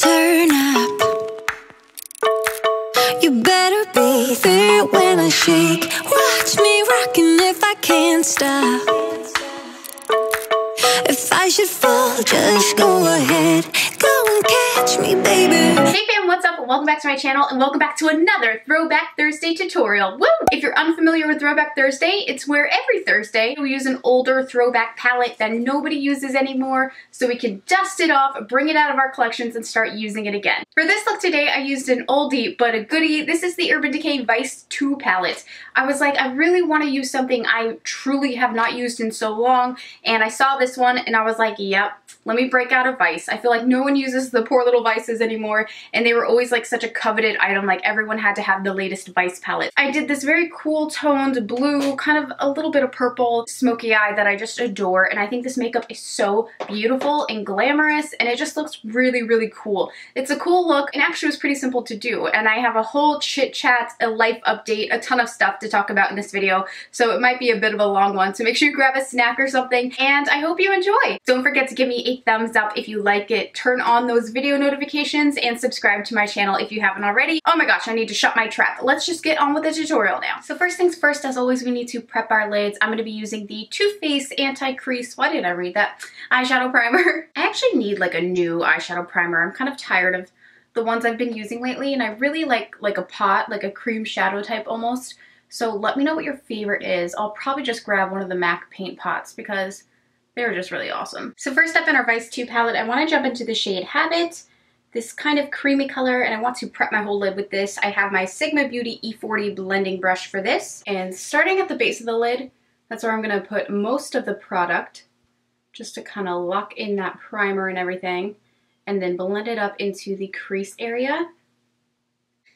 turn up. You better be there when I shake. Watch me rockin' if I can't stop. If I should fall, just go ahead. Go and catch me, baby. Hey fam, what's up? Welcome back to my channel and welcome back to another Throwback Thursday tutorial. Woo! If you're unfamiliar with Throwback Thursday, it's where every Thursday we use an older throwback palette that nobody uses anymore so we can dust it off, bring it out of our collections and start using it again. For this look today, I used an oldie but a goodie. This is the Urban Decay Vice 2 palette. I was like, I really want to use something I truly have not used in so long, and I saw this one and I was like, yep, let me break out a Vice. I feel like no one uses the poor little Vices anymore, and they were always like such a coveted item, like everyone had to have the latest Vice palette. I did this very cool toned blue, kind of a little bit of purple smoky eye that I just adore, and I think this makeup is so beautiful and glamorous, and it just looks really, really cool. It's a cool look, and actually was pretty simple to do, and I have a whole chit chat, a life update, a ton of stuff to talk about in this video, so it might be a bit of a long one, so make sure you grab a snack or something, and I hope you enjoy. Don't forget to give me a thumbs up if you like it, turn on those video notifications, and subscribe to my channel if you haven't already. Oh my gosh, I need to shut my trap. Let's just get on with the tutorial now. So first things first, as always, we need to prep our lids. I'm going to be using the Too Faced Anti-Crease, why did I read that, eyeshadow primer. I actually need like a new eyeshadow primer. I'm kind of tired of the ones I've been using lately, and I really like a pot, like a cream shadow type almost. So let me know what your favorite is. I'll probably just grab one of the MAC paint pots because they're just really awesome. So first up in our Vice 2 palette, I want to jump into the shade Habit, this kind of creamy color, and I want to prep my whole lid with this. I have my Sigma Beauty E40 blending brush for this, and starting at the base of the lid, that's where I'm going to put most of the product, just to kind of lock in that primer and everything, and then blend it up into the crease area.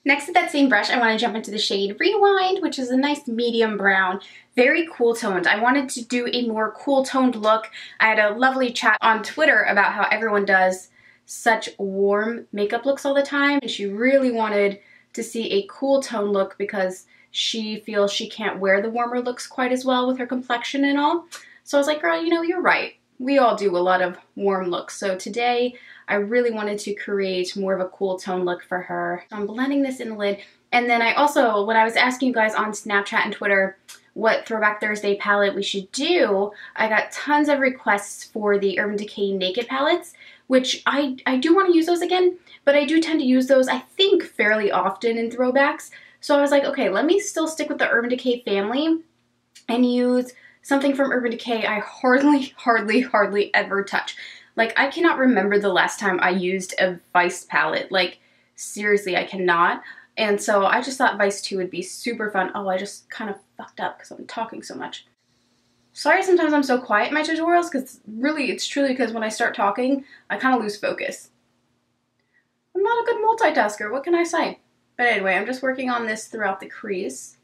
Next to that same brush, I want to jump into the shade Rewind, which is a nice medium brown, very cool toned. I wanted to do a more cool toned look. I had a lovely chat on Twitter about how everyone does such warm makeup looks all the time, and she really wanted to see a cool tone look because she feels she can't wear the warmer looks quite as well with her complexion and all. So I was like, girl, you know, you're right. We all do a lot of warm looks. So today I really wanted to create more of a cool tone look for her. So I'm blending this in the lid. And then I also, when I was asking you guys on Snapchat and Twitter what Throwback Thursday palette we should do, I got tons of requests for the Urban Decay Naked palettes, which I do want to use those again, but I do tend to use those, I think, fairly often in throwbacks. So I was like, okay, let me still stick with the Urban Decay family and use something from Urban Decay I hardly ever touch. Like, I cannot remember the last time I used a Vice palette. Like, seriously, I cannot. And so I just thought Vice 2 would be super fun. Oh, I just kind of fucked up because I'm talking so much. Sorry sometimes I'm so quiet in my tutorials because really, it's truly because when I start talking, I kind of lose focus. I'm not a good multitasker, what can I say? But anyway, I'm just working on this throughout the crease.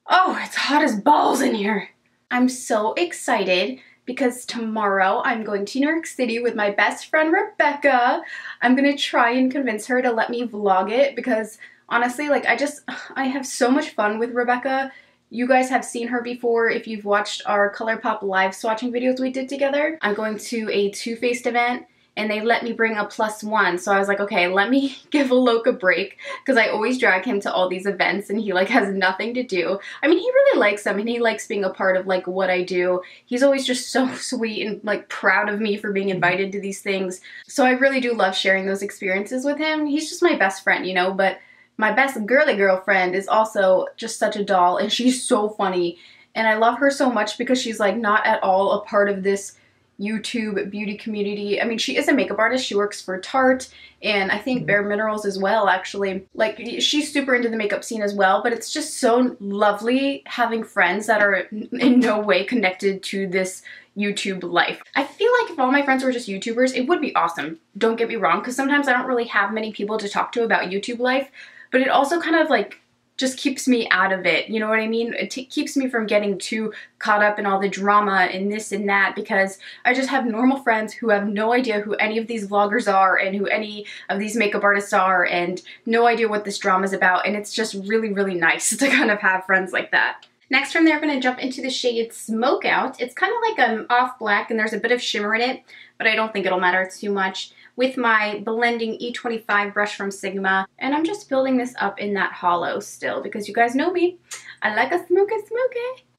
Oh, it's hot as balls in here. I'm so excited because tomorrow I'm going to New York City with my best friend Rebecca. I'm gonna try and convince her to let me vlog it because honestly, like I have so much fun with Rebecca. You guys have seen her before if you've watched our ColourPop live swatching videos we did together. I'm going to a Too Faced event and they let me bring a +1. So I was like, okay, let me give Alok a break because I always drag him to all these events and he like has nothing to do. I mean, he really likes them and he likes being a part of like what I do. He's always just so sweet and like proud of me for being invited to these things. So I really do love sharing those experiences with him. He's just my best friend, you know, but my best girly girlfriend is also just such a doll and she's so funny. And I love her so much because she's like not at all a part of this YouTube beauty community. I mean, she is a makeup artist. She works for Tarte and I think Bare Minerals as well, actually. Like, she's super into the makeup scene as well, but it's just so lovely having friends that are in no way connected to this YouTube life. I feel like if all my friends were just YouTubers, it would be awesome. Don't get me wrong, because sometimes I don't really have many people to talk to about YouTube life, but it also kind of like just keeps me out of it, you know what I mean? It keeps me from getting too caught up in all the drama and this and that because I just have normal friends who have no idea who any of these vloggers are and who any of these makeup artists are and no idea what this drama is about, and it's just really, really nice to kind of have friends like that. Next from there, I'm going to jump into the shade Smoke Out. It's kind of like an off black and there's a bit of shimmer in it, but I don't think it'll matter too much, with my blending E25 brush from Sigma. And I'm just building this up in that hollow still because you guys know me. I like a smoky.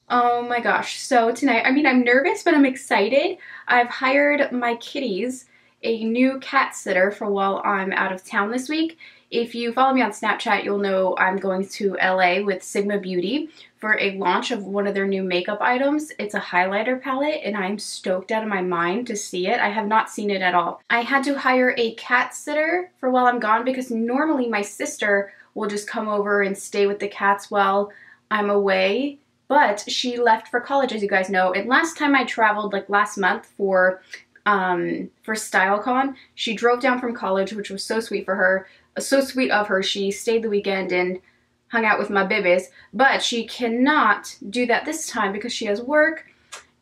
Oh my gosh. So tonight, I mean, I'm nervous, but I'm excited. I've hired my kitties a new cat sitter for while I'm out of town this week. If you follow me on Snapchat, you'll know I'm going to LA with Sigma Beauty for a launch of one of their new makeup items. It's a highlighter palette and I'm stoked out of my mind to see it. I have not seen it at all. I had to hire a cat sitter for while I'm gone because normally my sister will just come over and stay with the cats while I'm away. But she left for college, as you guys know. And last time I traveled, like last month for StyleCon, she drove down from college, which was so sweet for her. So sweet of her. She stayed the weekend and hung out with my babies, but she cannot do that this time because she has work.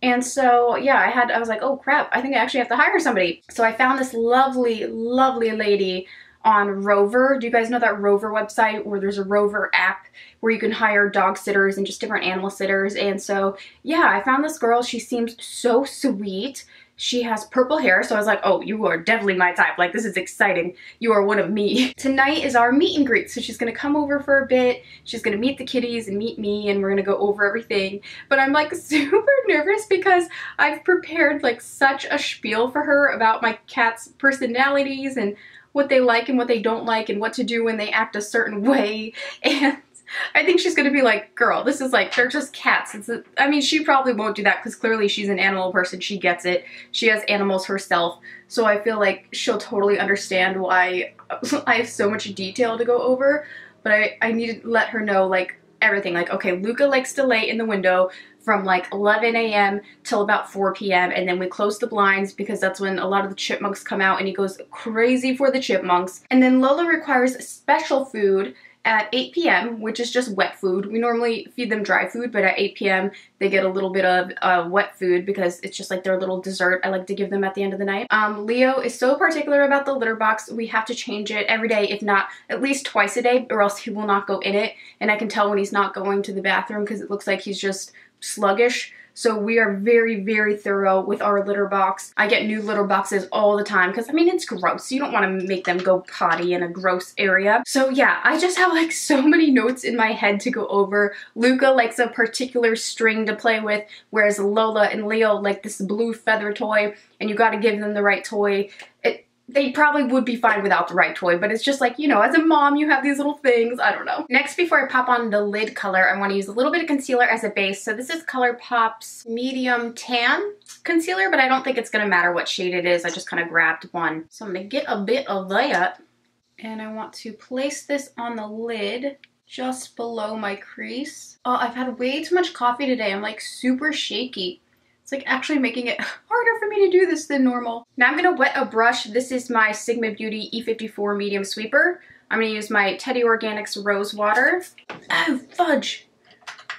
And so yeah, I was like, oh crap, I think I actually have to hire somebody. So I found this lovely lady on Rover. Do you guys know that Rover website where there's a Rover app where you can hire dog sitters and just different animal sitters? And so yeah, I found this girl. She seems so sweet. She has purple hair, so I was like, oh, you are definitely my type. Like, this is exciting. You are one of me. Tonight is our meet and greet, so she's gonna come over for a bit. She's gonna meet the kitties and meet me, and we're gonna go over everything. But I'm like super nervous because I've prepared like such a spiel for her about my cat's personalities and what they like and what they don't like and what to do when they act a certain way. And I think she's gonna be like, girl, this is like, they're just cats. I mean, she probably won't do that because clearly she's an animal person. She gets it. She has animals herself. So I feel like she'll totally understand why I have so much detail to go over. But I need to let her know like everything. Like, okay, Luca likes to lay in the window from like 11 a.m. till about 4 p.m. and then we close the blinds because that's when a lot of the chipmunks come out and he goes crazy for the chipmunks. And then Lola requires special food at 8 p.m., which is just wet food. We normally feed them dry food, but at 8 p.m. they get a little bit of wet food because it's just like their little dessert I like to give them at the end of the night. Leo is so particular about the litter box. We have to change it every day, if not at least twice a day, or else he will not go in it. And I can tell when he's not going to the bathroom because it looks like he's just sluggish. So we are very thorough with our litter box. I get new litter boxes all the time because I mean, it's gross. You don't want to make them go potty in a gross area. So yeah, I just have like so many notes in my head to go over. Luca likes a particular string to play with, whereas Lola and Leo like this blue feather toy, and you got to give them the right toy. They probably would be fine without the right toy, but it's just like, you know, as a mom, you have these little things. I don't know. Next, before I pop on the lid color, I want to use a little bit of concealer as a base. So this is ColourPop's Medium Tan concealer, but I don't think it's going to matter what shade it is. I just kind of grabbed one. So I'm going to get a bit of that, and I want to place this on the lid just below my crease. Oh, I've had way too much coffee today. I'm like super shaky. It's like actually making it harder for me to do this than normal. Now I'm gonna wet a brush. This is my Sigma Beauty E54 Medium Sweeper. I'm gonna use my Teddy Organics Rose Water. Oh, fudge.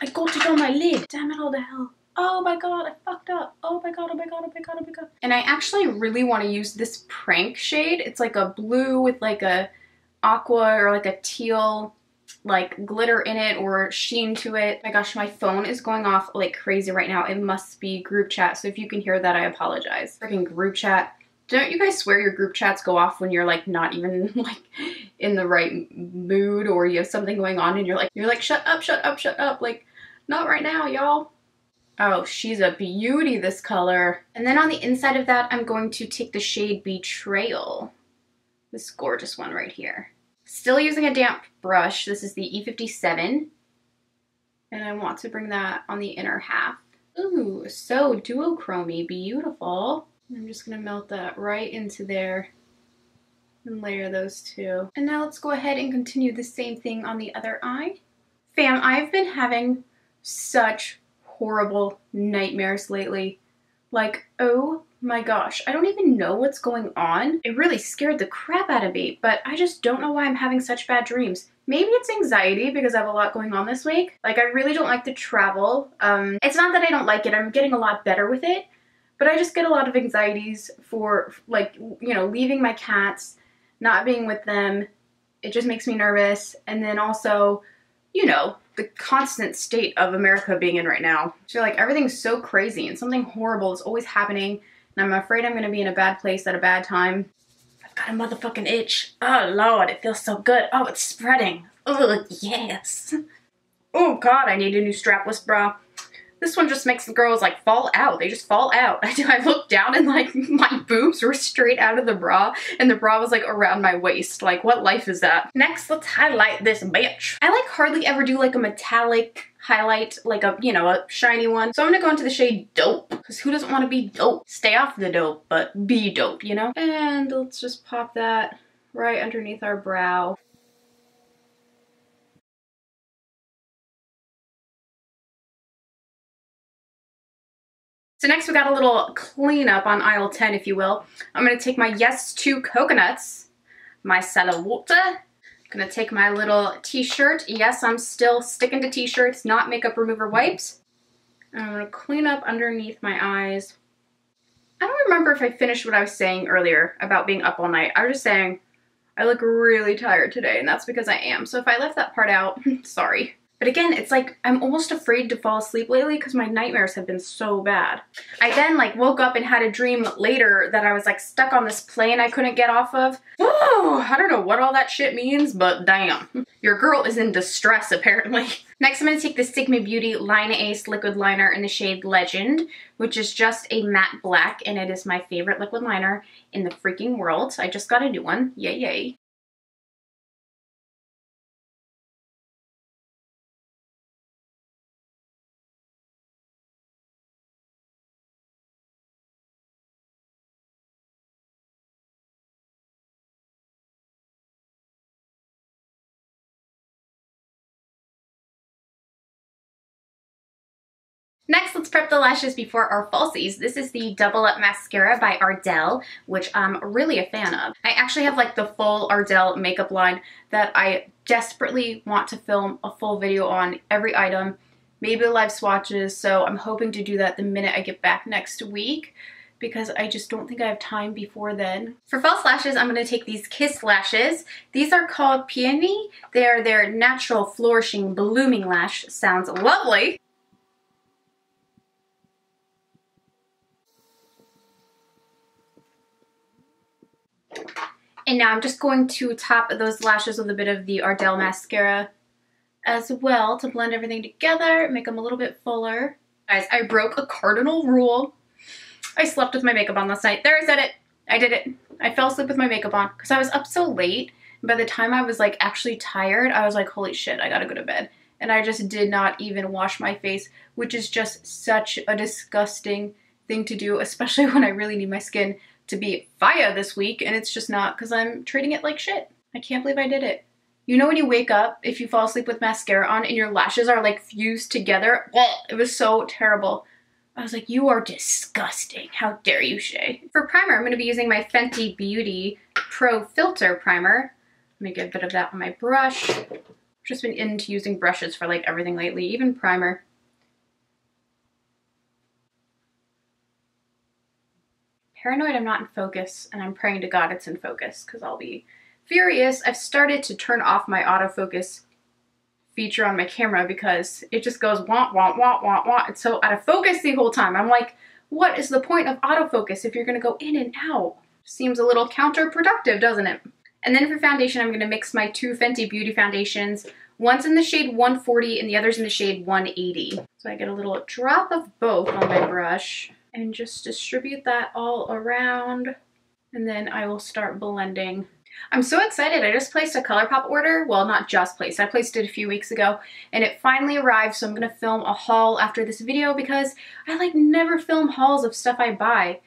I got it on my lid. Damn it all to hell. Oh my god, I fucked up. Oh my god, oh my god, oh my god, oh my god. And I actually really want to use this Prank shade. It's like a blue with like a aqua or like a teal like glitter in it or sheen to it. Oh my gosh, my phone is going off like crazy right now. It must be group chat, so if you can hear that, I apologize. Freaking group chat. Don't you guys swear your group chats go off when you're like not even like in the right mood, or you have something going on and you're like shut up, shut up, shut up, like not right now, y'all. Oh, she's a beauty, this color. And then on the inside of that, I'm going to take the shade Betrayal, this gorgeous one right here. Still using a damp brush. This is the E57. And I want to bring that on the inner half. Ooh, so duochromy, beautiful. I'm just gonna melt that right into there and layer those two. And now let's go ahead and continue the same thing on the other eye. Fam, I've been having such horrible nightmares lately. Like, oh my gosh, I don't even know what's going on. It really scared the crap out of me, but I just don't know why I'm having such bad dreams. Maybe it's anxiety because I have a lot going on this week. Like, I really don't like to travel. It's not that I don't like it, I'm getting a lot better with it, but I just get a lot of anxieties for, like, you know, leaving my cats, not being with them. It just makes me nervous. And then also, you know, the constant state of America being in right now. I feel like everything's so crazy and something horrible is always happening, and I'm afraid I'm gonna be in a bad place at a bad time. I've got a motherfucking itch. Oh Lord, it feels so good. Oh, it's spreading. Oh, yes. Oh God, I need a new strapless bra. This one just makes the girls like fall out. They just fall out. I looked down and like my boobs were straight out of the bra and the bra was like around my waist. Like what life is that? Next, let's highlight this bitch. I like hardly ever do like a metallic highlight, like a, you know, a shiny one. So I'm gonna go into the shade Dope, because who doesn't want to be dope? Stay off the dope, but be dope, you know? And let's just pop that right underneath our brow. So next we got a little cleanup on aisle 10, if you will. I'm going to take my Yes 2 coconuts, my micellar water. I'm going to take my little t-shirt. Yes, I'm still sticking to t-shirts, not makeup remover wipes. And I'm going to clean up underneath my eyes. I don't remember if I finished what I was saying earlier about being up all night. I was just saying I look really tired today, and that's because I am. So if I left that part out, sorry. But again, it's like I'm almost afraid to fall asleep lately because my nightmares have been so bad. I then like woke up and had a dream later that I was like stuck on this plane I couldn't get off of. Oh, I don't know what all that shit means, but damn. Your girl is in distress apparently. Next, I'm going to take the Sigma Beauty Line Ace liquid liner in the shade Legend, which is just a matte black, and it is my favorite liquid liner in the freaking world. I just got a new one. Yay, yay. Next, let's prep the lashes before our falsies. This is the Double Up Mascara by Ardell, which I'm really a fan of. I actually have like the full Ardell makeup line that I desperately want to film a full video on every item, maybe live swatches, so I'm hoping to do that the minute I get back next week, because I just don't think I have time before then. For false lashes, I'm going to take these Kiss lashes. These are called Peony. They are their natural, flourishing, blooming lash. Sounds lovely. And now I'm just going to top those lashes with a bit of the Ardell mascara as well to blend everything together, make them a little bit fuller. Guys, I broke a cardinal rule. I slept with my makeup on last night. There, I said it. I did it. I fell asleep with my makeup on because I was up so late. By the time I was like actually tired, I was like, holy shit, I gotta go to bed. And I just did not even wash my face, which is just such a disgusting thing to do, especially when I really need my skin to be fire this week, and it's just not because I'm treating it like shit. I can't believe I did it. You know when you wake up, if you fall asleep with mascara on and your lashes are like fused together? It was so terrible. I was like, you are disgusting. How dare you, SHAE? For primer, I'm going to be using my Fenty Beauty Pro Filter Primer. Let me get a bit of that on my brush. I've just been into using brushes for like everything lately, even primer. Paranoid I'm not in focus, and I'm praying to God it's in focus because I'll be furious. I've started to turn off my autofocus feature on my camera because it just goes wah, wah, wah, wah, wah. It's so out of focus the whole time. I'm like, what is the point of autofocus if you're going to go in and out? Seems a little counterproductive, doesn't it? And then for foundation, I'm going to mix my two Fenty Beauty foundations. One's in the shade 140 and the other's in the shade 180. So I get a little drop of both on my brush and just distribute that all around. And then I will start blending. I'm so excited. I just placed a ColourPop order. Well, not just placed. I placed it a few weeks ago and it finally arrived. So I'm going to film a haul after this video because I like never film hauls of stuff I buy.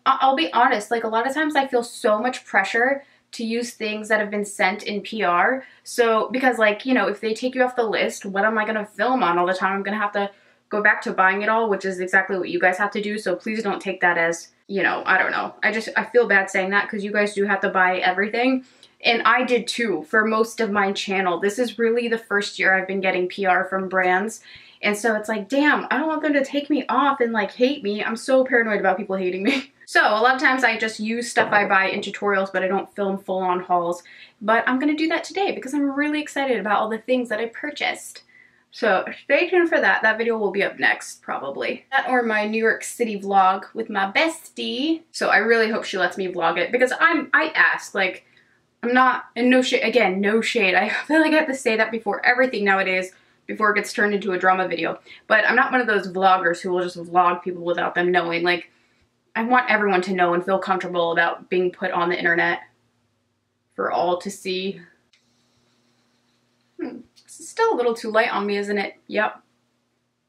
I'll be honest, like a lot of times I feel so much pressure to use things that have been sent in PR. So, because like, you know, if they take you off the list, what am I going to film on all the time? I'm going to have to go back to buying it all, which is exactly what you guys have to do. So please don't take that as, you know, I don't know. I feel bad saying that because you guys do have to buy everything. And I did too for most of my channel. This is really the first year I've been getting PR from brands. And so it's like, damn, I don't want them to take me off and like hate me. I'm so paranoid about people hating me. So a lot of times I just use stuff I buy in tutorials, but I don't film full-on hauls. But I'm going to do that today because I'm really excited about all the things that I purchased. So stay tuned for that. That video will be up next, probably. That or my New York City vlog with my bestie. So I really hope she lets me vlog it because I asked, like, I'm not, and no shade, again, no shade. I feel like I have to say that before everything nowadays, before it gets turned into a drama video. But I'm not one of those vloggers who will just vlog people without them knowing. Like, I want everyone to know and feel comfortable about being put on the internet for all to see. It's still a little too light on me, isn't it? Yep,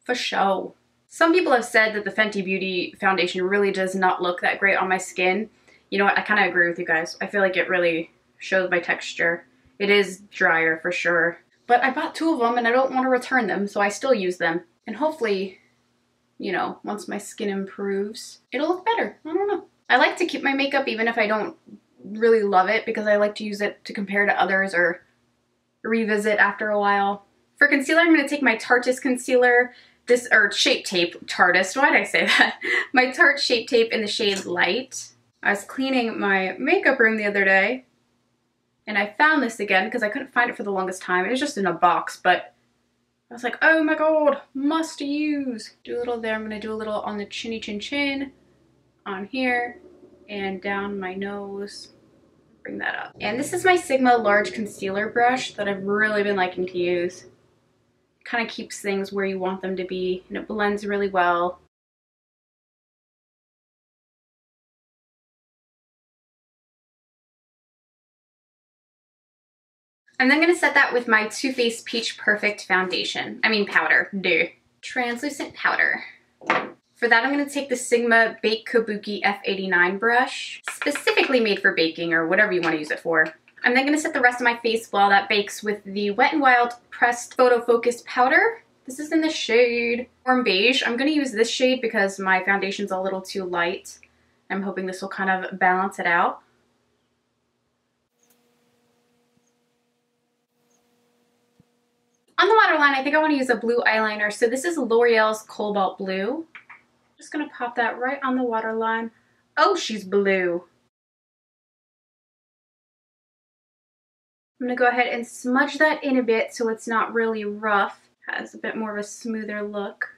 for sure. Some people have said that the Fenty Beauty foundation really does not look that great on my skin. You know what, I kind of agree with you guys. I feel like it really shows my texture. It is drier for sure. But I bought 2 of them and I don't want to return them, so I still use them. And hopefully, you know, once my skin improves, it'll look better. I don't know. I like to keep my makeup even if I don't really love it because I like to use it to compare to others or revisit after a while. For concealer, I'm going to take my Tarteist concealer, or Shape Tape, Tarteist, why did I say that? My Tarte Shape Tape in the shade Light. I was cleaning my makeup room the other day, and I found this again because I couldn't find it for the longest time. It was just in a box, but I was like, oh my god, must use. Do a little there, I'm going to do a little on the chinny chin chin, on here, and down my nose. Bring that up. And this is my Sigma large concealer brush that I've really been liking to use. It kind of keeps things where you want them to be, and it blends really well. I'm then going to set that with my Too Faced Peach Perfect foundation. I mean powder, duh. Translucent powder. For that, I'm going to take the Sigma Bake Kabuki F89 brush, specifically made for baking or whatever you want to use it for. I'm then going to set the rest of my face while that bakes with the Wet n Wild Pressed Photo Focus Powder. This is in the shade Warm Beige. I'm going to use this shade because my foundation's a little too light. I'm hoping this will kind of balance it out. On the waterline, I think I want to use a blue eyeliner. So this is L'Oreal's Cobalt Blue. Just gonna pop that right on the waterline. Oh, she's blue. I'm gonna go ahead and smudge that in a bit so it's not really rough. Has a bit more of a smoother look.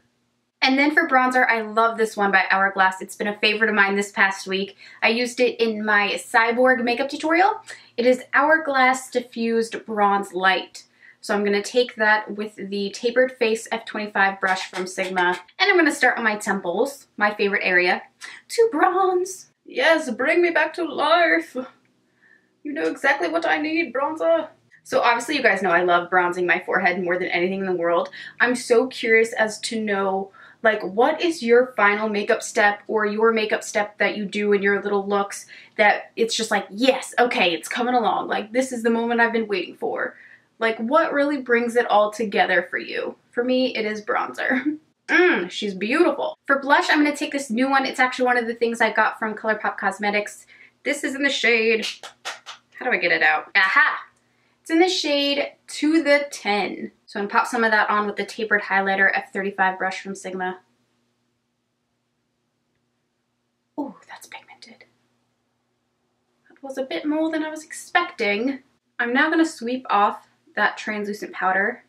And then for bronzer, I love this one by Hourglass. It's been a favorite of mine this past week. I used it in my Cyborg makeup tutorial. It is Hourglass Diffused Bronze Light. So I'm going to take that with the Tapered Face F25 brush from Sigma. And I'm going to start on my temples, my favorite area, to bronze. Yes, bring me back to life. You know exactly what I need, bronzer. So obviously you guys know I love bronzing my forehead more than anything in the world. I'm so curious as to know, like, what is your final makeup step or your makeup step that you do in your little looks that it's just like, yes, okay, it's coming along. Like, this is the moment I've been waiting for. Like, what really brings it all together for you? For me, it is bronzer. She's beautiful. For blush, I'm going to take this new one. It's actually one of the things I got from ColourPop Cosmetics. This is in the shade, how do I get it out? Aha! It's in the shade To the 10. So I'm going to pop some of that on with the Tapered Highlighter F35 brush from Sigma. Oh, that's pigmented. That was a bit more than I was expecting. I'm now going to sweep off that translucent powder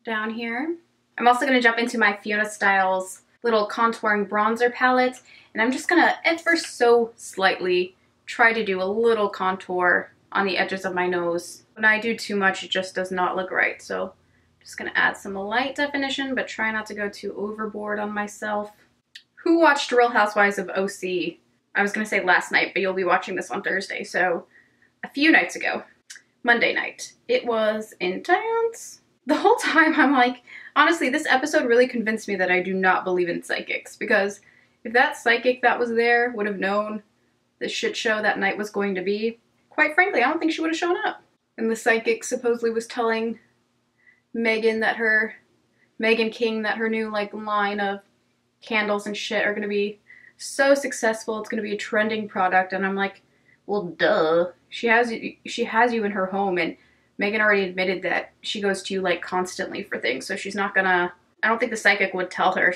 down here. I'm also going to jump into my Fiona Styles little contouring bronzer palette, and I'm just going to ever so slightly try to do a little contour on the edges of my nose. When I do too much, it just does not look right, so I'm just going to add some light definition, but try not to go too overboard on myself. Who watched Real Housewives of OC? I was going to say last night, but you'll be watching this on Thursday, so a few nights ago. Monday night. It was intense. The whole time I'm like, honestly, this episode really convinced me that I do not believe in psychics, because if that psychic that was there would have known the shit show that night was going to be, quite frankly, I don't think she would have shown up. And the psychic supposedly was telling Megan King that her new like line of candles and shit are going to be so successful, it's going to be a trending product, and I'm like, well, duh. She has you in her home, and Megan already admitted that she goes to you like constantly for things, so she's not gonna, I don't think the psychic would tell her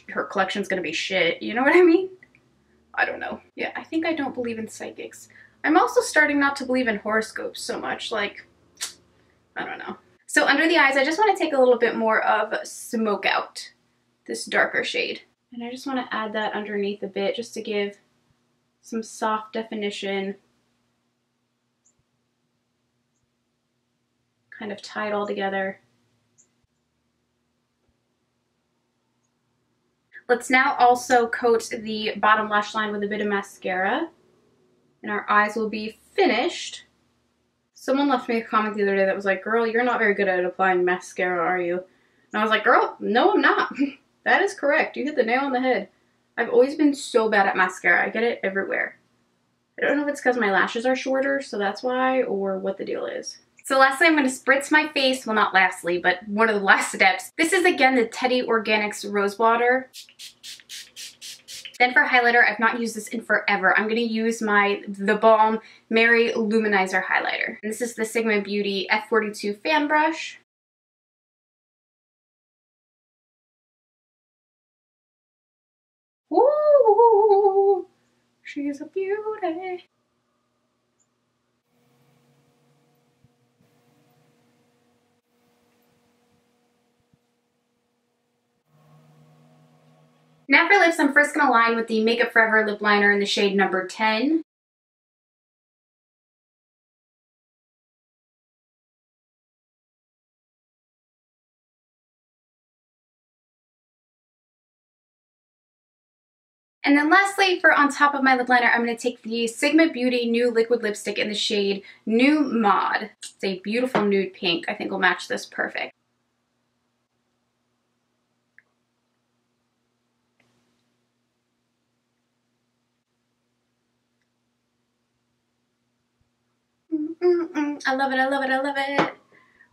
her collection's gonna be shit, you know what I mean? I don't know. Yeah, I think I don't believe in psychics. I'm also starting not to believe in horoscopes so much, like, I don't know. So under the eyes, I just want to take a little bit more of Smoke Out, this darker shade. And I just want to add that underneath a bit just to give some soft definition. Kind of tie it all together. Let's now also coat the bottom lash line with a bit of mascara. And our eyes will be finished. Someone left me a comment the other day that was like, girl, you're not very good at applying mascara, are you? And I was like, girl, no, I'm not. That is correct. You hit the nail on the head. I've always been so bad at mascara. I get it everywhere. I don't know if it's because my lashes are shorter, so that's why, or what the deal is. So lastly, I'm going to spritz my face. Well, not lastly, but one of the last steps. This is, again, the Teddy Organics Rose Water. Then for highlighter, I've not used this in forever. I'm going to use The Balm Mary Luminizer Highlighter. And this is the Sigma Beauty F42 Fan Brush. Ooh, she's a beauty. Now for lips, I'm first going to line with the Makeup Forever lip liner in the shade number 10. And then lastly, for on top of my lip liner, I'm going to take the Sigma Beauty New Liquid Lipstick in the shade New Mod. It's a beautiful nude pink. I think will match this perfect. I love it, I love it, I love it.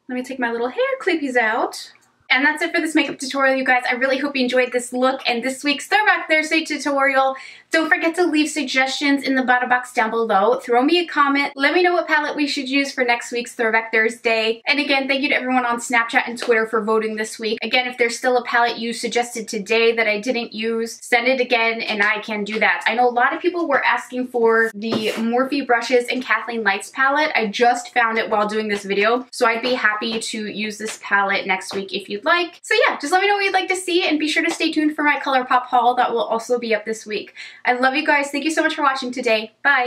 Let me take my little hair clippies out. And that's it for this makeup tutorial, you guys. I really hope you enjoyed this look and this week's Throwback Thursday tutorial. Don't forget to leave suggestions in the bottom box down below. Throw me a comment. Let me know what palette we should use for next week's Throwback Thursday. And again, thank you to everyone on Snapchat and Twitter for voting this week. Again, if there's still a palette you suggested today that I didn't use, send it again and I can do that. I know a lot of people were asking for the Morphe brushes and Kathleen Lights palette. I just found it while doing this video, so I'd be happy to use this palette next week if you'd like. So yeah, just let me know what you'd like to see and be sure to stay tuned for my ColourPop haul that will also be up this week. I love you guys. Thank you so much for watching today. Bye!